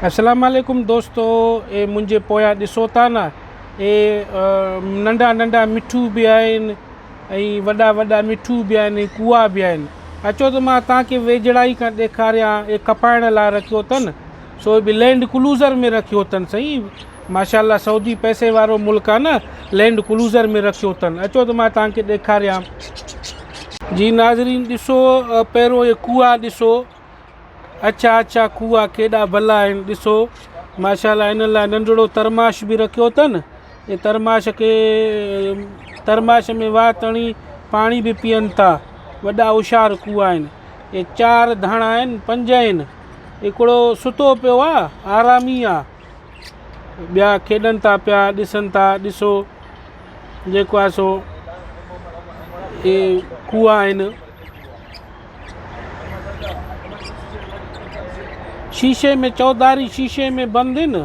अस्सलाम वालेकुम दोस्तों। ए मुंहिंजे पोयां ॾिसो था न, नंढा नंढा मिठू बि आहिनि ऐं वॾा वॾा मिठू बि आहिनि, कुआ बि आहिनि। अचो त मां तव्हांखे वेझड़ाई खां ॾेखारियां। ए कपाइण लाइ रखियो अथनि, सो बि लैंड क्रूज़र में रखियो अथनि। सही, माशाल्लाह सऊदी पैसे वारो मुल्क आहे न, लैंड क्रूज़र में रखियो अथनि। अचो त मां तव्हांखे ॾेखारियां। जी नाज़रीन ॾिसो, पहिरियों इहे कुआ ॾिसो। अच्छा कुआ केॾा भला आहिनि, ॾिसो माशाल्लाह। इन लाइ नंढिड़ो तरमाश बि रखियो अथनि। ऐं तरमाश में वात हणी पाणी बि पीअनि था। वॾा होशियार कुआ आहिनि। हे 4 धाणा आहिनि, 5 आहिनि। हिकिड़ो सुतो पियो आहे, आरामी आहे। ॿिया खेॾनि था पिया, ॾिसनि था। ॾिसो जेको आहे सो हे कुआ आहिनि। शीशे में, चौधारी शीशे में बंदि आहिनि।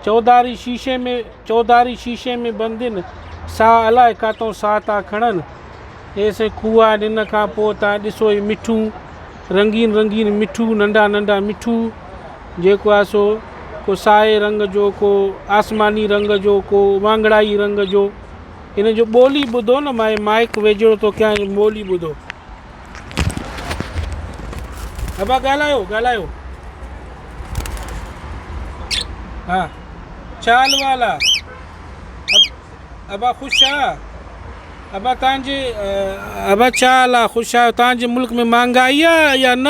चौधारी शीशे में बंदि आहिनि। साह अलाए किथां साह था खणनि। ऐसे कुआ आहिनि। इन खां पोइ तव्हां ॾिसो ही मिठू, रंगीन रंगीन मिठू, नंढा नंढा मिठू। जेको आहे सो को साए रंग जो, को आसमानी रंग जो, को वांगड़ाई रंग जो। इन जो ॿोली ॿुधो न, मां माइक वेझो थो कयां, ॿोली ॿुधो। अबा ॻाल्हायो। हाँ, चाल वाला अबा ख़ुशि आहे? अबा तव्हांजे अबा चाल आहे, ख़ुशि आहे? तव्हांजे मुल्क में महांगाई आहे या न?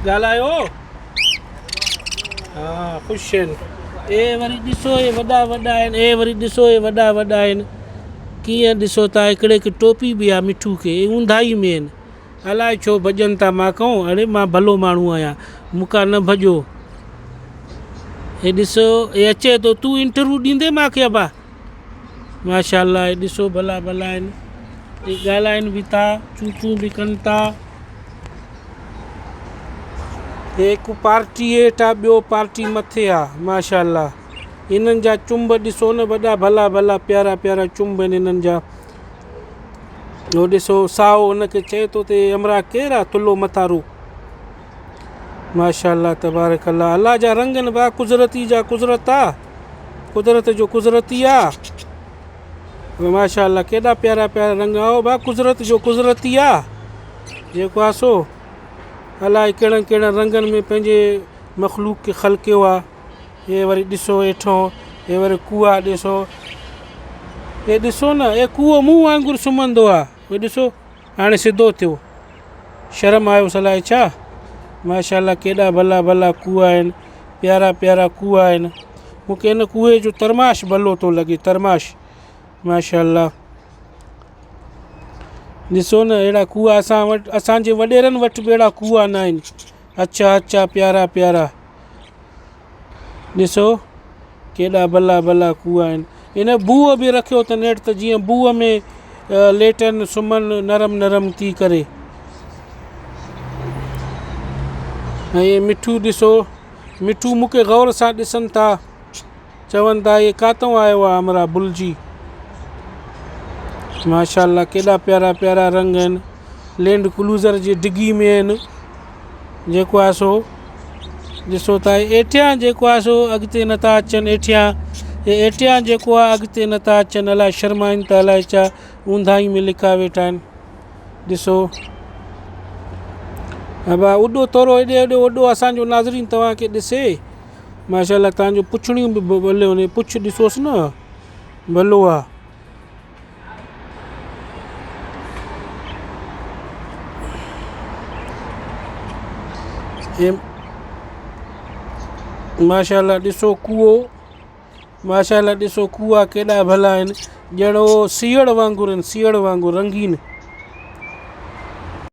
ॻाल्हायो। हाँ, ख़ुशि आहिनि। ए वरी ॾिसो, हे वॾा वॾा आहिनि। ए वरी ॾिसो, हे वॾा वॾा आहिनि। कीअं ॾिसो था। हिकिड़े खे टोपी बि आहे मिठू खे। ऊंधाई में आहिनि। अलाए छो भॼनि था। मां कहूं, अड़े मां भलो माण्हू आहियां, मूंखां न भॼो। हे ॾिसो, हे अचे थो। तूं इंटरव्यू ॾींदे मूंखे? अबा माशाल्लाह। हे ॾिसो भला भला आहिनि। हे ॻाल्हाइनि बि था, चूं बि कनि था। हे हिकु पार्टी हेठि आहे, ॿियो पार्टी मथे आहे। माशाल्लाह। इन्हनि जा चुंब ॾिसो न, वॾा भला भला प्यारा प्यारा चुंब आहिनि इन्हनि जा। उहो ॾिसो साओ, हुनखे चए थो ते हमरा केरु आहे थुल्हो मथारू। माशाल्लाह तबारकल्ला। अल्लाह जा रंग आहिनि बा, कुदरती जा कुदरत आहे, कुदरत जो कुदरती आहे। माशाल्लाह केॾा प्यारा प्यारा रंग आहे बा, कुदरत जो कुदरती आहे। जेको आहे सो अलाए कहिड़नि कहिड़नि रंगनि में पंहिंजे मखलूक खे ख़लकियो आहे। हे वरी ॾिसो हेठों, हे वरी कुआ ॾिसो। हे ॾिसो न, हे कुओ मुंहुं वांगुरु सुम्हंदो आहे। हे ॾिसो हाणे सिधो थियो। शर्म आयो सलाए छा? माशाल्लाह केॾा भला भला कुआ आहिनि, प्यारा प्यारा कुआ आहिनि। मूंखे हिन कुए जो तरमाश भलो थो लॻे, तरमाश। माशाल्लाह ॾिसो न, अहिड़ा कुआ असांजे वॾेरनि वटि बि अहिड़ा कुआ न आहिनि। अच्छा प्यारा प्यारा। ॾिसो केॾा भला भला कुआ आहिनि। हिन बूह बि रखियो अथनि नेठि, त जीअं बूह में लेटनि, सुम्हनि नरम नरम थी करे। ऐं इहे मिठू ॾिसो, मिठू मूंखे गौर सां ॾिसनि था, चवनि था इहे किथां आयो आहे हमरा बुलजी। माशाल्लाह केॾा प्यारा प्यारा रंग आहिनि। लैंड क्रूज़र जी डिगी में आहिनि। जेको आहे सो ॾिसो था। हेठियां जेको आहे सो अॻिते नथा अचनि। हेठियां जेको आहे अॻिते नथा अचनि। अलाए शर्माइनि था, अलाए छा, ऊंधाई में लिखा वेठा आहिनि। ॾिसो अबा उॾो थोरो हेॾे हेॾे वॾो असांजो नाज़रीन तव्हांखे ॾिसे। माशाल्लाह तव्हांजो पुछड़ियूं बि भले हुन पुछ ॾिसोसि न, भलो आहे। माशाल्लाह ॾिसो कुओ। माशाल्लाह ॾिसो कुआ केॾा भला आहिनि। ॼणो सीअड़ वांगुरु आहिनि, सीअड़ वांगुरु रंगीन।